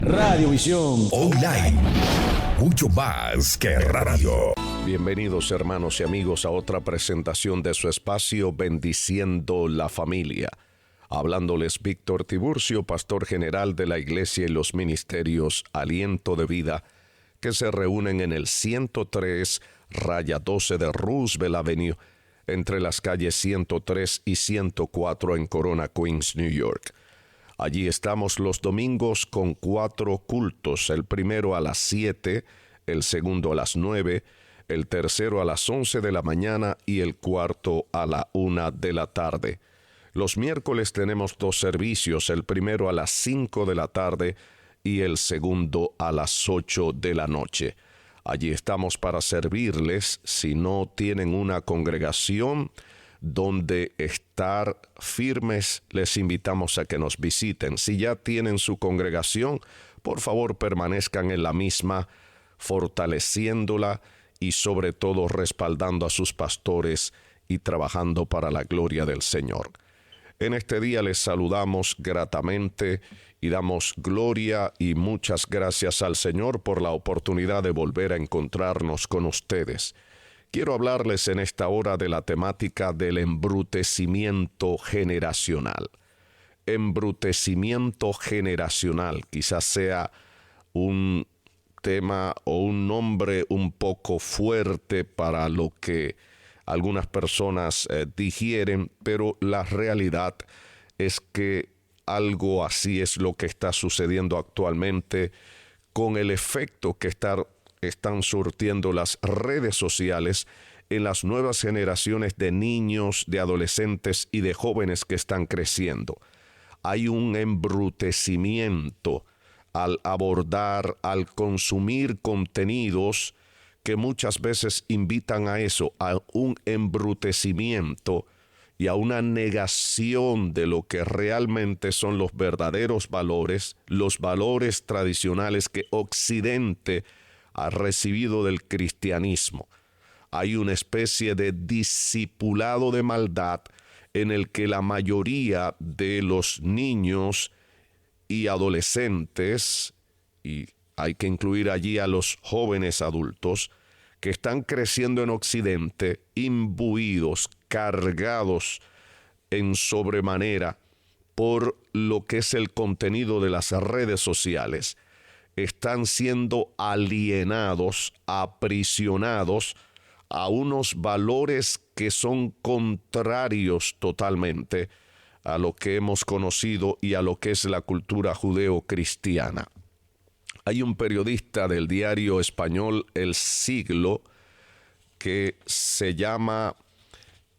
Radiovisión Online. Mucho más que radio. Bienvenidos hermanos y amigos a otra presentación de su espacio Bendiciendo la Familia. Hablándoles Víctor Tiburcio, pastor general de la Iglesia y los Ministerios Aliento de Vida, que se reúnen en el 103-12 de Roosevelt Avenue, entre las calles 103 y 104 en Corona, Queens, New York. Allí estamos los domingos con 4 cultos, el primero a las 7, el segundo a las 9, el tercero a las 11 de la mañana y el cuarto a la 1 de la tarde. Los miércoles tenemos 2 servicios, el primero a las 5 de la tarde y el segundo a las 8 de la noche. Allí estamos para servirles. Si no tienen una congregación donde estar firmes, les invitamos a que nos visiten. Si ya tienen su congregación, por favor permanezcan en la misma, fortaleciéndola y sobre todo respaldando a sus pastores y trabajando para la gloria del Señor. En este día les saludamos gratamente y damos gloria y muchas gracias al Señor por la oportunidad de volver a encontrarnos con ustedes. Quiero hablarles en esta hora de la temática del embrutecimiento generacional. Embrutecimiento generacional, quizás sea un tema o un nombre un poco fuerte para lo que algunas personas digieren, pero la realidad es que algo así es lo que está sucediendo actualmente con el efecto que están surtiendo las redes sociales en las nuevas generaciones de niños, de adolescentes y de jóvenes que están creciendo. Hay un embrutecimiento al abordar, al consumir contenidos que muchas veces invitan a eso, a un embrutecimiento y a una negación de lo que realmente son los verdaderos valores, los valores tradicionales que Occidente ha recibido del cristianismo. Hay una especie de discipulado de maldad en el que la mayoría de los niños y adolescentes, y hay que incluir allí a los jóvenes adultos, que están creciendo en Occidente, imbuidos, cargados en sobremanera por lo que es el contenido de las redes sociales, están siendo alienados, aprisionados a unos valores que son contrarios totalmente a lo que hemos conocido y a lo que es la cultura judeo-cristiana. Hay un periodista del diario español El Siglo que se llama,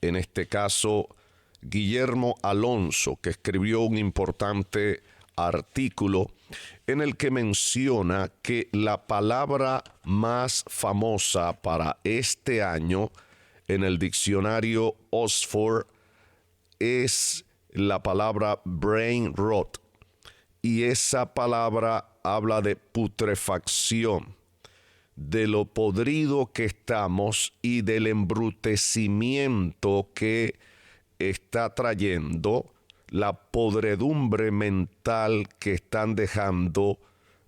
en este caso, Guillermo Alonso, que escribió un importante artículo en el que menciona que la palabra más famosa para este año en el diccionario Oxford es la palabra brain rot, y esa palabra habla de putrefacción, de lo podrido que estamos y del embrutecimiento que está trayendo la podredumbre mental que están dejando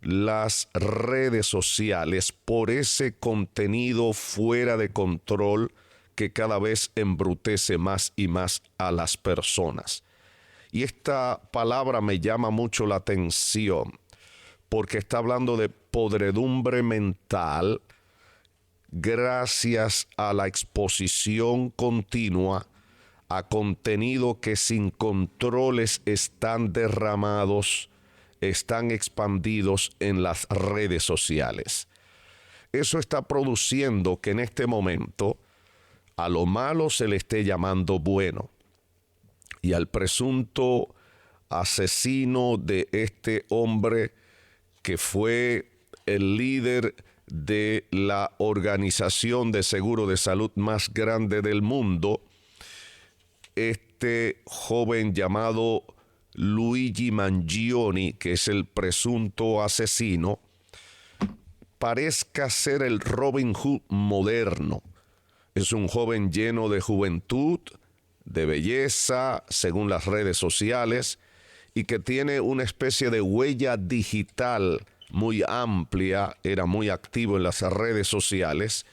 las redes sociales por ese contenido fuera de control que cada vez embrutece más y más a las personas. Y esta palabra me llama mucho la atención porque está hablando de podredumbre mental gracias a la exposición continua a contenido que sin controles están derramados, están expandidos en las redes sociales. Eso está produciendo que en este momento a lo malo se le esté llamando bueno, y al presunto asesino de este hombre que fue el líder de la organización de seguro de salud más grande del mundo, este joven llamado Luigi Mangione, que es el presunto asesino, parezca ser el Robin Hood moderno. Es un joven lleno de juventud, de belleza, según las redes sociales, y que tiene una especie de huella digital muy amplia, era muy activo en las redes sociales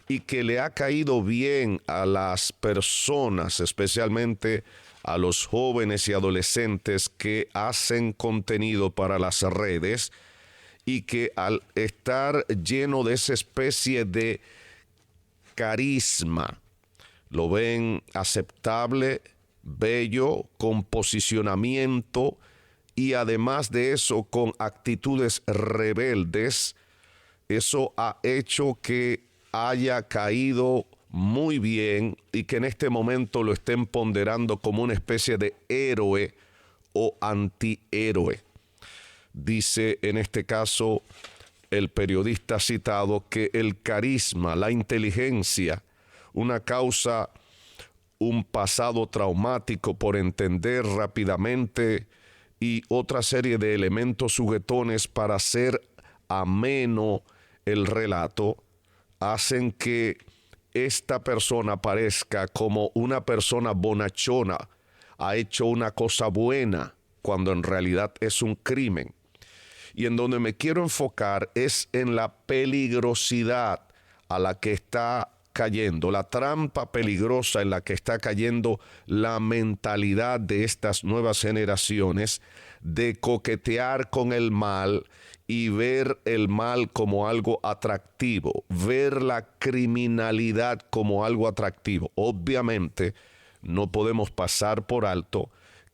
y que le ha caído bien a las personas, especialmente a los jóvenes y adolescentes que hacen contenido para las redes y que al estar lleno de esa especie de carisma, lo ven aceptable, bello, con posicionamiento y además de eso con actitudes rebeldes. Eso ha hecho que haya caído muy bien y que en este momento lo estén ponderando como una especie de héroe o antihéroe. Dice en este caso el periodista citado que el carisma, la inteligencia, una causa, un pasado traumático por entender rápidamente y otra serie de elementos juguetones para hacer ameno el relato, hacen que esta persona parezca como una persona bonachona, ha hecho una cosa buena, cuando en realidad es un crimen. Y en donde me quiero enfocar es en la peligrosidad a la que está cayendo, la trampa peligrosa en la que está cayendo la mentalidad de estas nuevas generaciones de coquetear con el mal y ver el mal como algo atractivo, ver la criminalidad como algo atractivo. Obviamente, no podemos pasar por alto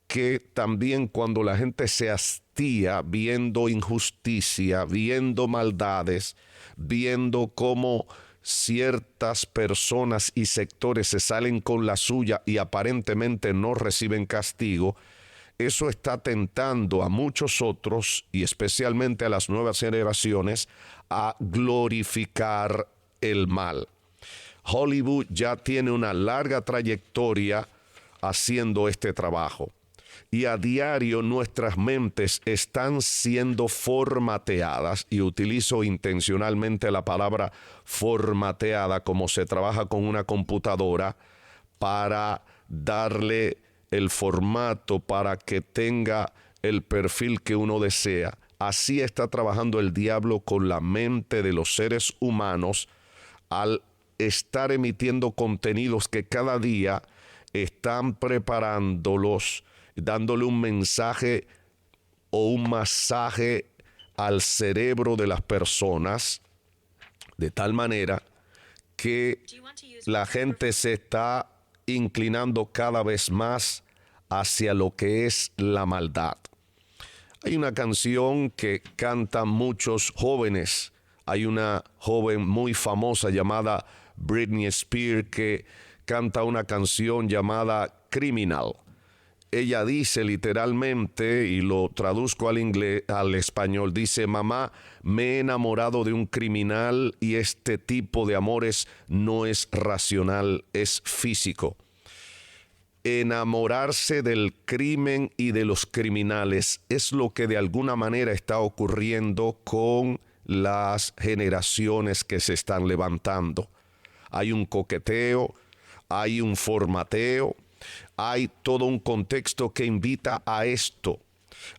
que también cuando la gente se hastía viendo injusticia, viendo maldades, viendo cómo ciertas personas y sectores se salen con la suya y aparentemente no reciben castigo, eso está tentando a muchos otros y especialmente a las nuevas generaciones a glorificar el mal. Hollywood ya tiene una larga trayectoria haciendo este trabajo y a diario nuestras mentes están siendo formateadas, y utilizo intencionalmente la palabra formateada como se trabaja con una computadora para darle el formato para que tenga el perfil que uno desea. Así está trabajando el diablo con la mente de los seres humanos al estar emitiendo contenidos que cada día están preparándolos, dándole un mensaje o un masaje al cerebro de las personas, de tal manera que la gente se está inclinando cada vez más hacia lo que es la maldad. Hay una canción que cantan muchos jóvenes. Hay una joven muy famosa llamada Britney Spears que canta una canción llamada Criminal. Ella dice literalmente, y lo traduzco al español, dice: mamá, me he enamorado de un criminal y este tipo de amores no es racional, es físico. Enamorarse del crimen y de los criminales es lo que de alguna manera está ocurriendo con las generaciones que se están levantando. Hay un coqueteo, hay un formateo, hay todo un contexto que invita a esto.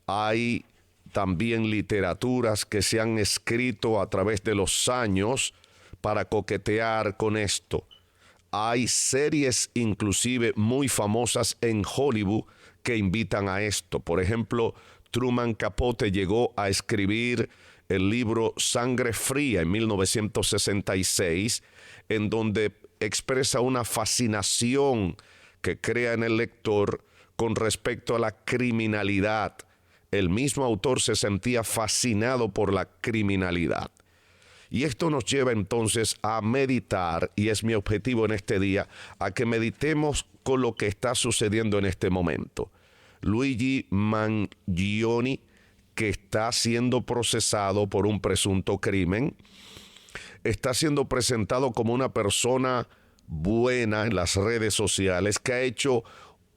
Hay también literaturas que se han escrito a través de los años para coquetear con esto. Hay series inclusive muy famosas en Hollywood que invitan a esto. Por ejemplo, Truman Capote llegó a escribir el libro Sangre Fría en 1966, en donde expresa una fascinación que crea en el lector con respecto a la criminalidad. El mismo autor se sentía fascinado por la criminalidad. Y esto nos lleva entonces a meditar, y es mi objetivo en este día, a que meditemos con lo que está sucediendo en este momento. Luigi Mangione, que está siendo procesado por un presunto crimen, está siendo presentado como una persona buena en las redes sociales, que ha hecho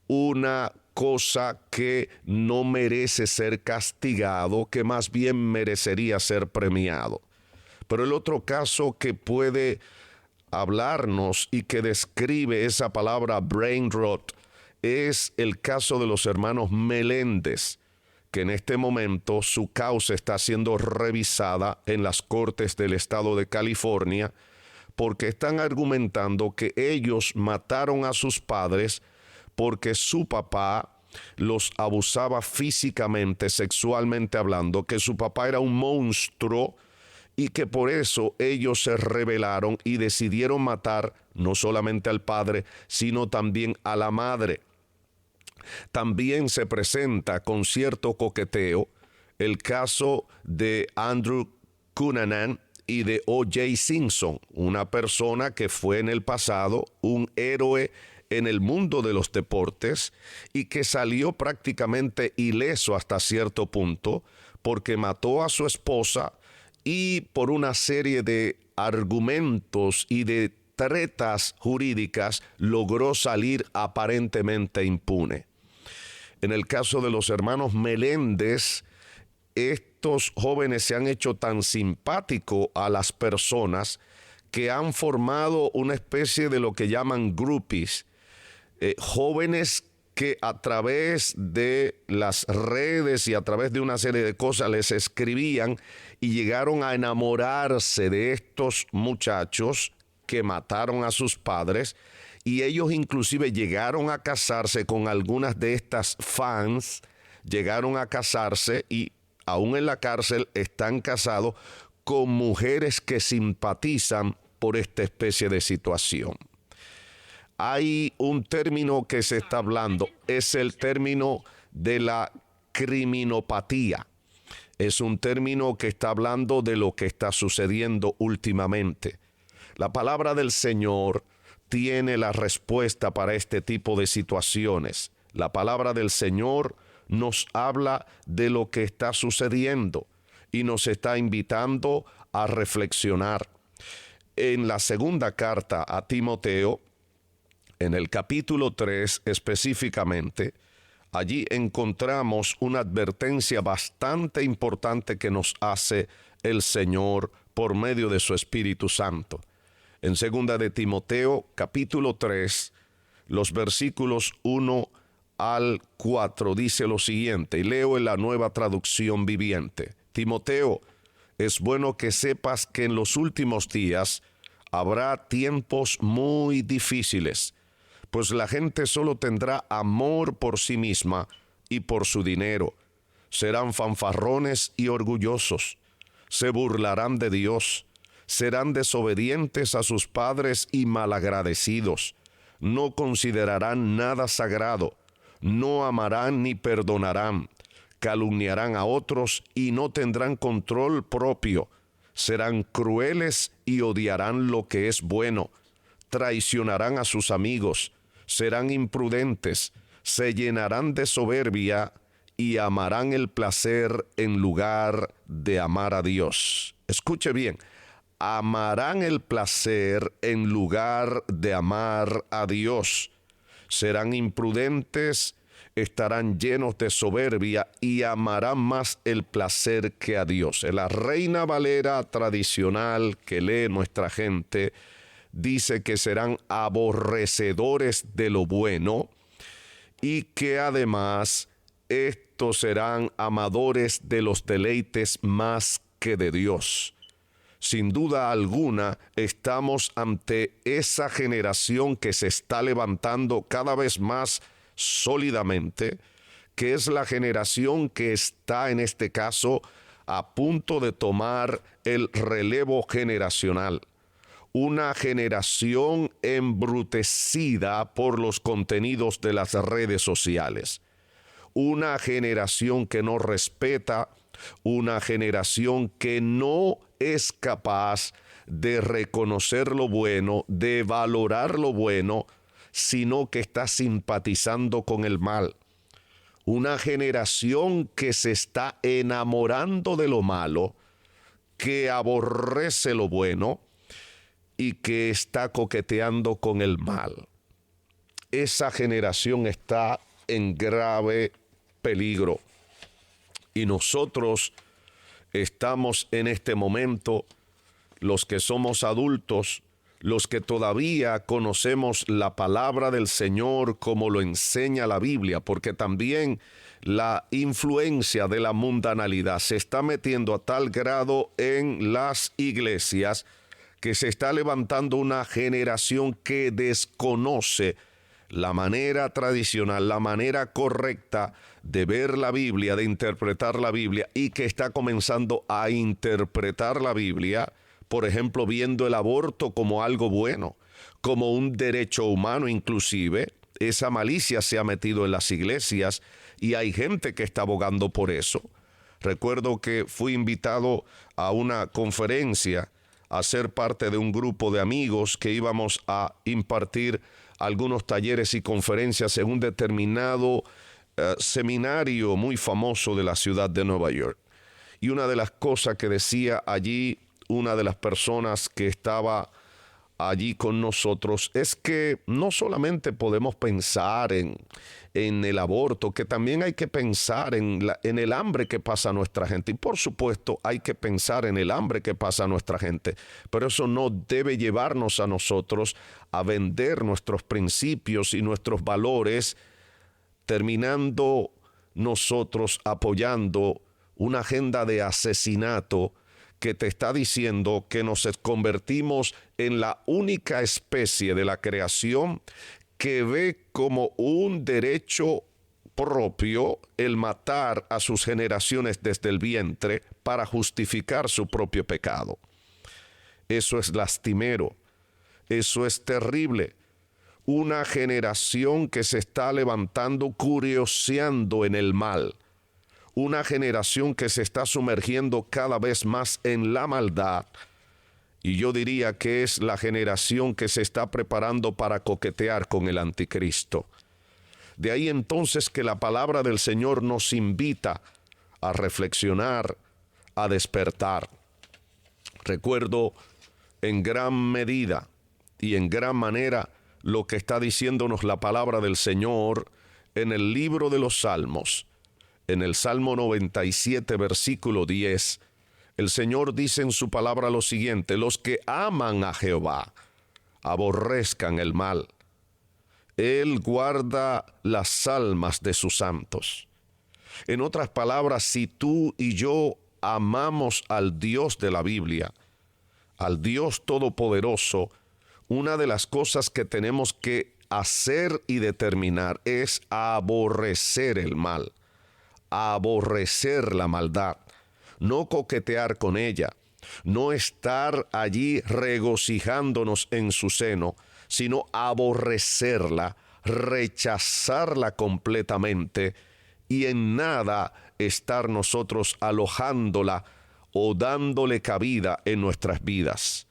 una cosa que no merece ser castigado, que más bien merecería ser premiado. Pero el otro caso que puede hablarnos y que describe esa palabra brain rot es el caso de los hermanos Meléndez. que en este momento su causa está siendo revisada en las cortes del estado de California, porque están argumentando que ellos mataron a sus padres porque su papá los abusaba físicamente, sexualmente hablando, que su papá era un monstruo y que por eso ellos se rebelaron y decidieron matar no solamente al padre, sino también a la madre. También se presenta con cierto coqueteo el caso de Andrew Cunanan y de O.J. Simpson, una persona que fue en el pasado un héroe en el mundo de los deportes y que salió prácticamente ileso hasta cierto punto porque mató a su esposa y por una serie de argumentos y de tretas jurídicas logró salir aparentemente impune. En el caso de los hermanos Meléndez, estos jóvenes se han hecho tan simpáticos a las personas que han formado una especie de lo que llaman groupies, jóvenes que a través de las redes y a través de una serie de cosas les escribían y llegaron a enamorarse de estos muchachos que mataron a sus padres, y ellos inclusive llegaron a casarse con algunas de estas fans, llegaron a casarse y aún en la cárcel están casados con mujeres que simpatizan por esta especie de situación. Hay un término que se está hablando, es el término de la criminopatía. Es un término que está hablando de lo que está sucediendo últimamente. La palabra del Señor tiene la respuesta para este tipo de situaciones. La palabra del Señor nos habla de lo que está sucediendo y nos está invitando a reflexionar. En la segunda carta a Timoteo, en el capítulo 3 específicamente, allí encontramos una advertencia bastante importante que nos hace el Señor por medio de su Espíritu Santo. En segunda de Timoteo, capítulo 3, los versículos 1 al 4 dice lo siguiente, y leo en la Nueva Traducción Viviente. Timoteo, es bueno que sepas que en los últimos días habrá tiempos muy difíciles, pues la gente solo tendrá amor por sí misma y por su dinero. Serán fanfarrones y orgullosos, se burlarán de Dios, serán desobedientes a sus padres y malagradecidos, no considerarán nada sagrado, no amarán ni perdonarán, calumniarán a otros y no tendrán control propio, serán crueles y odiarán lo que es bueno, traicionarán a sus amigos, serán imprudentes, se llenarán de soberbia y amarán el placer en lugar de amar a Dios. Escuche bien, amarán el placer en lugar de amar a Dios. Serán imprudentes, estarán llenos de soberbia y amarán más el placer que a Dios. En la Reina Valera tradicional que lee nuestra gente, dice que serán aborrecedores de lo bueno y que además estos serán amadores de los deleites más que de Dios. Sin duda alguna, estamos ante esa generación que se está levantando cada vez más sólidamente, que es la generación que está en este caso a punto de tomar el relevo generacional. Una generación embrutecida por los contenidos de las redes sociales. Una generación que no respeta, una generación que no es capaz de reconocer lo bueno, de valorar lo bueno, sino que está simpatizando con el mal. Una generación que se está enamorando de lo malo, que aborrece lo bueno y que está coqueteando con el mal. Esa generación está en grave peligro. Y nosotros estamos en este momento, los que somos adultos, los que todavía conocemos la palabra del Señor como lo enseña la Biblia, porque también la influencia de la mundanalidad se está metiendo a tal grado en las iglesias que se está levantando una generación que desconoce la manera tradicional, la manera correcta de ver la Biblia, de interpretar la Biblia, y que está comenzando a interpretar la Biblia, por ejemplo, viendo el aborto como algo bueno, como un derecho humano inclusive. Esa malicia se ha metido en las iglesias y hay gente que está abogando por eso. Recuerdo que fui invitado a una conferencia a ser parte de un grupo de amigos que íbamos a impartir algunos talleres y conferencias en un determinado seminario muy famoso de la ciudad de Nueva York. Y una de las cosas que decía allí una de las personas que estaba allí con nosotros es que no solamente podemos pensar en el aborto, que también hay que pensar en el hambre que pasa a nuestra gente. Y por supuesto hay que pensar en el hambre que pasa a nuestra gente, pero eso no debe llevarnos a nosotros a vender nuestros principios y nuestros valores, terminando nosotros apoyando una agenda de asesinato que te está diciendo que nos convertimos en la única especie de la creación que ve como un derecho propio el matar a sus generaciones desde el vientre para justificar su propio pecado. Eso es lastimero, eso es terrible. Una generación que se está levantando curioseando en el mal. Una generación que se está sumergiendo cada vez más en la maldad. Y yo diría que es la generación que se está preparando para coquetear con el anticristo. De ahí entonces que la palabra del Señor nos invita a reflexionar, a despertar. Recuerdo en gran medida y en gran manera lo que está diciéndonos la palabra del Señor en el libro de los Salmos. En el Salmo 97, versículo 10, el Señor dice en su palabra lo siguiente: los que aman a Jehová aborrezcan el mal. Él guarda las almas de sus santos. En otras palabras, si tú y yo amamos al Dios de la Biblia, al Dios Todopoderoso, una de las cosas que tenemos que hacer y determinar es aborrecer el mal. Aborrecer la maldad, no coquetear con ella, no estar allí regocijándonos en su seno, sino aborrecerla, rechazarla completamente y en nada estar nosotros alojándola o dándole cabida en nuestras vidas.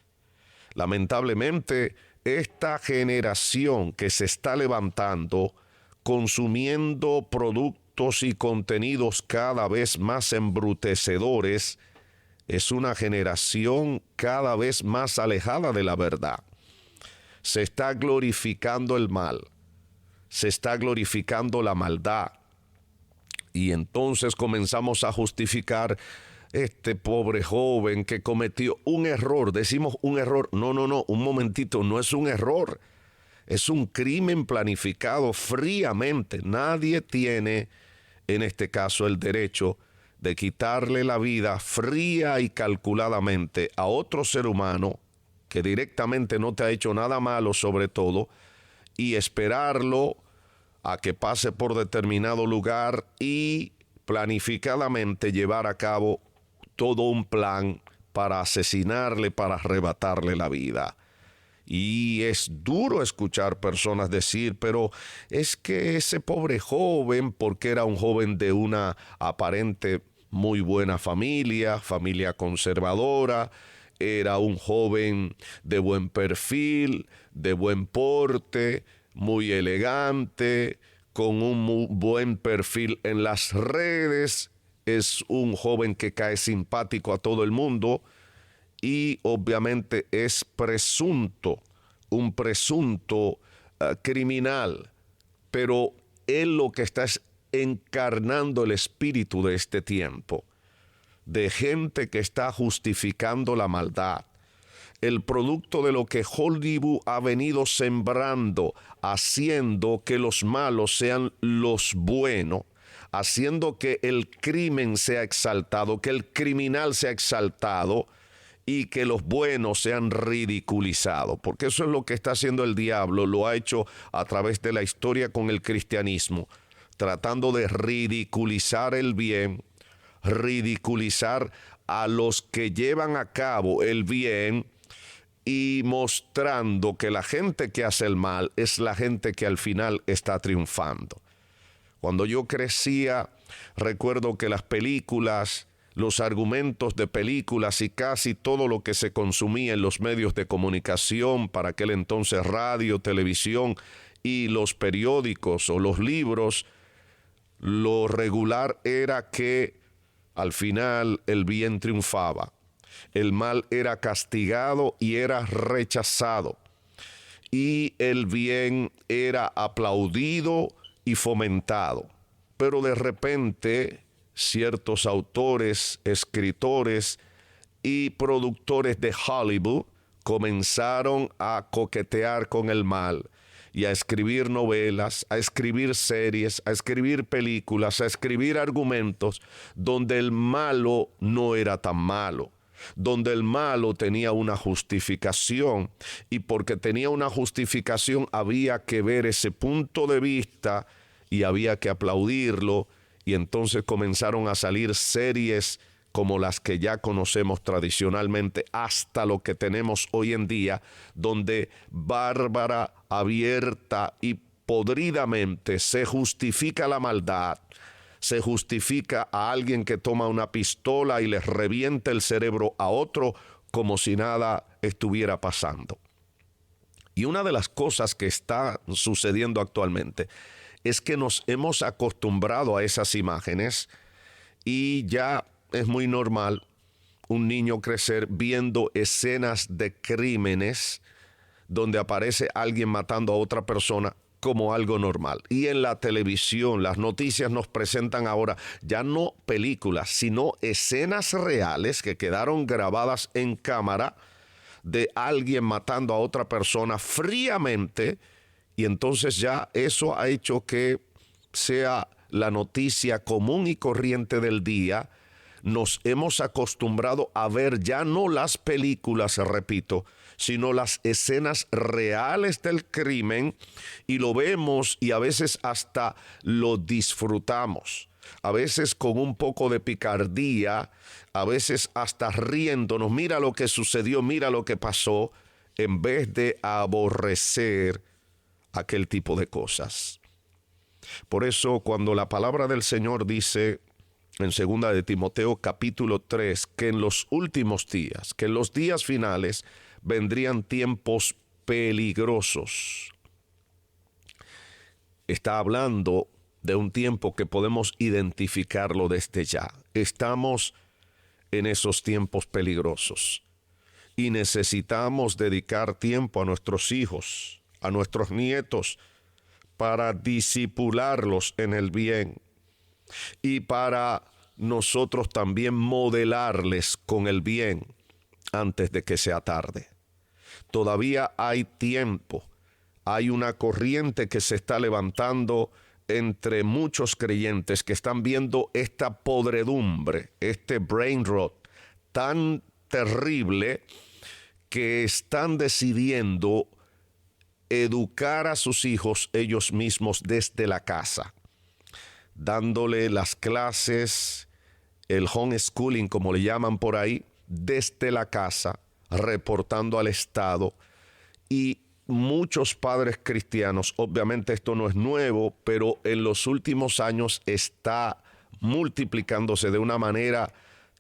Lamentablemente, esta generación que se está levantando, consumiendo productos y contenidos cada vez más embrutecedores, es una generación cada vez más alejada de la verdad. Se está glorificando el mal, se está glorificando la maldad, y entonces comenzamos a justificar este pobre joven que cometió un error. Decimos un error. No, un momentito, no es un error. Es un crimen planificado fríamente. Nadie tiene, en este caso, el derecho de quitarle la vida fría y calculadamente a otro ser humano que directamente no te ha hecho nada malo, sobre todo, y esperarlo a que pase por determinado lugar y planificadamente llevar a cabo todo un plan para asesinarle, para arrebatarle la vida. Y es duro escuchar personas decir, pero es que ese pobre joven, porque era un joven de una aparente muy buena familia, familia conservadora, era un joven de buen perfil, de buen porte, muy elegante, con un muy buen perfil en las redes, es un joven que cae simpático a todo el mundo, y obviamente es un presunto criminal, pero él lo que está es encarnando el espíritu de este tiempo, de gente que está justificando la maldad, el producto de lo que Hollywood ha venido sembrando, haciendo que los malos sean los buenos, haciendo que el crimen sea exaltado, que el criminal sea exaltado y que los buenos sean ridiculizados. Porque eso es lo que está haciendo el diablo, lo ha hecho a través de la historia con el cristianismo, tratando de ridiculizar el bien, ridiculizar a los que llevan a cabo el bien y mostrando que la gente que hace el mal es la gente que al final está triunfando. Cuando yo crecía, recuerdo que las películas, los argumentos de películas y casi todo lo que se consumía en los medios de comunicación, para aquel entonces radio, televisión y los periódicos o los libros, lo regular era que al final el bien triunfaba. El mal era castigado y era rechazado. Y el bien era aplaudido y fomentado. Pero de repente, ciertos autores, escritores y productores de Hollywood comenzaron a coquetear con el mal y a escribir novelas, a escribir series, a escribir películas, a escribir argumentos donde el malo no era tan malo, donde el malo tenía una justificación, y porque tenía una justificación había que ver ese punto de vista y había que aplaudirlo, y entonces comenzaron a salir series como las que ya conocemos tradicionalmente, hasta lo que tenemos hoy en día, donde bárbara, abierta y podridamente se justifica la maldad, se justifica a alguien que toma una pistola y les revienta el cerebro a otro como si nada estuviera pasando. Y una de las cosas que está sucediendo actualmente es que nos hemos acostumbrado a esas imágenes y ya es muy normal un niño crecer viendo escenas de crímenes donde aparece alguien matando a otra persona como algo normal. Y en la televisión, las noticias nos presentan ahora ya no películas, sino escenas reales que quedaron grabadas en cámara de alguien matando a otra persona fríamente, y entonces ya eso ha hecho que sea la noticia común y corriente del día. Nos hemos acostumbrado a ver ya no las películas, repito, sino las escenas reales del crimen, y lo vemos y a veces hasta lo disfrutamos. A veces con un poco de picardía, a veces hasta riéndonos. Mira lo que sucedió, mira lo que pasó, en vez de aborrecer aquel tipo de cosas. Por eso cuando la palabra del Señor dice en 2 de Timoteo capítulo 3, que en los últimos días, que en los días finales vendrían tiempos peligrosos, está hablando de un tiempo que podemos identificarlo desde ya. Estamos en esos tiempos peligrosos y necesitamos dedicar tiempo a nuestros hijos, a nuestros nietos, para discipularlos en el bien y para nosotros también modelarles con el bien antes de que sea tarde. Todavía hay tiempo, hay una corriente que se está levantando entre muchos creyentes que están viendo esta podredumbre, este brain rot tan terrible, que están decidiendo educar a sus hijos ellos mismos desde la casa, dándole las clases, el homeschooling como le llaman por ahí, desde la casa, reportando al Estado. Y muchos padres cristianos, obviamente esto no es nuevo, pero en los últimos años está multiplicándose de una manera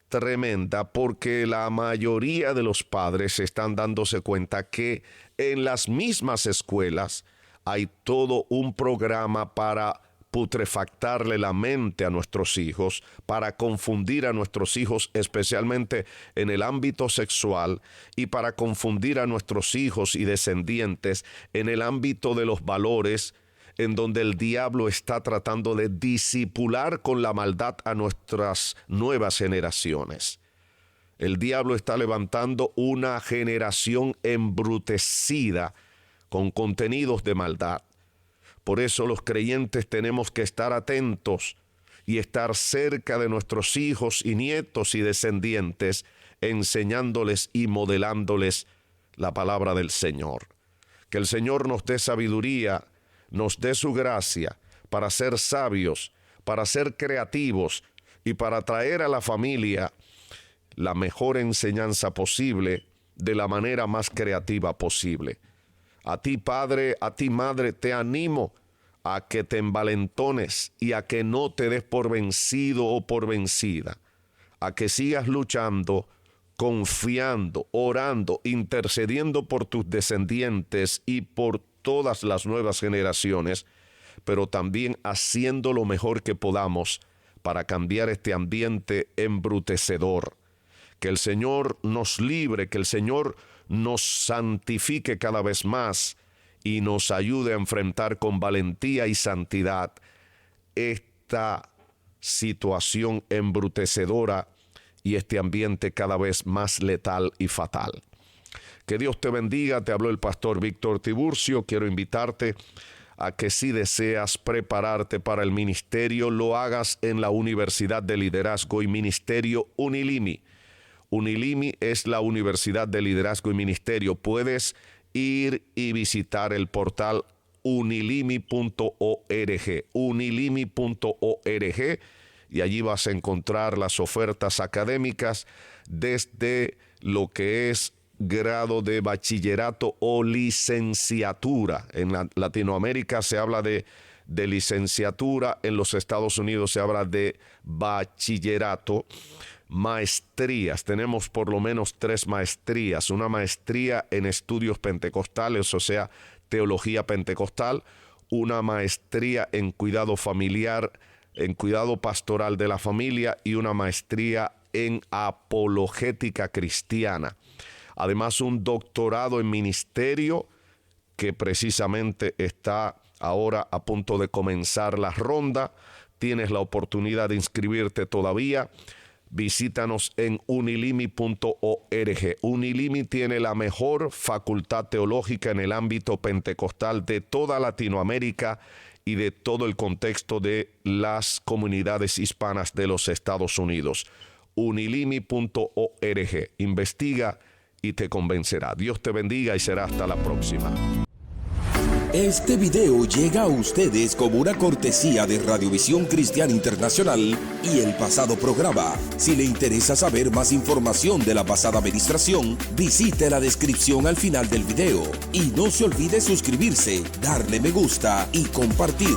tremenda, porque la mayoría de los padres están dándose cuenta que en las mismas escuelas hay todo un programa para putrefactarle la mente a nuestros hijos, para confundir a nuestros hijos, especialmente en el ámbito sexual, y para confundir a nuestros hijos y descendientes en el ámbito de los valores, en donde el diablo está tratando de disipular con la maldad a nuestras nuevas generaciones. El diablo está levantando una generación embrutecida con contenidos de maldad. Por eso los creyentes tenemos que estar atentos y estar cerca de nuestros hijos y nietos y descendientes, enseñándoles y modelándoles la palabra del Señor. Que el Señor nos dé sabiduría, nos dé su gracia para ser sabios, para ser creativos y para traer a la familia la mejor enseñanza posible de la manera más creativa posible. A ti, padre, a ti, madre, te animo a que te envalentones y a que no te des por vencido o por vencida, a que sigas luchando, confiando, orando, intercediendo por tus descendientes y por todas las nuevas generaciones, pero también haciendo lo mejor que podamos para cambiar este ambiente embrutecedor. Que el Señor nos libre, que el Señor nos santifique cada vez más y nos ayude a enfrentar con valentía y santidad esta situación embrutecedora y este ambiente cada vez más letal y fatal. Que Dios te bendiga. Te habló el pastor Víctor Tiburcio. Quiero invitarte a que si deseas prepararte para el ministerio, lo hagas en la Universidad de Liderazgo y Ministerio Unilimi. Unilimi es la Universidad de Liderazgo y Ministerio. Puedes ir y visitar el portal unilimi.org, unilimi.org, y allí vas a encontrar las ofertas académicas desde lo que es grado de bachillerato o licenciatura. En Latinoamérica se habla de licenciatura, en los Estados Unidos se habla de bachillerato. Maestrías, tenemos por lo menos 3 maestrías, una maestría en estudios pentecostales, o sea, teología pentecostal, una maestría en cuidado familiar, en cuidado pastoral de la familia y una maestría en apologética cristiana. Además, un doctorado en ministerio que precisamente está ahora a punto de comenzar la ronda. Tienes la oportunidad de inscribirte todavía. Visítanos en unilimi.org. Unilimi tiene la mejor facultad teológica en el ámbito pentecostal de toda Latinoamérica y de todo el contexto de las comunidades hispanas de los Estados Unidos. Unilimi.org. Investiga y te convencerá. Dios te bendiga y será hasta la próxima. Este video llega a ustedes como una cortesía de Radiovisión Cristiana Internacional y el pasado programa. Si le interesa saber más información de la pasada administración, visite la descripción al final del video. Y no se olvide suscribirse, darle me gusta y compartir.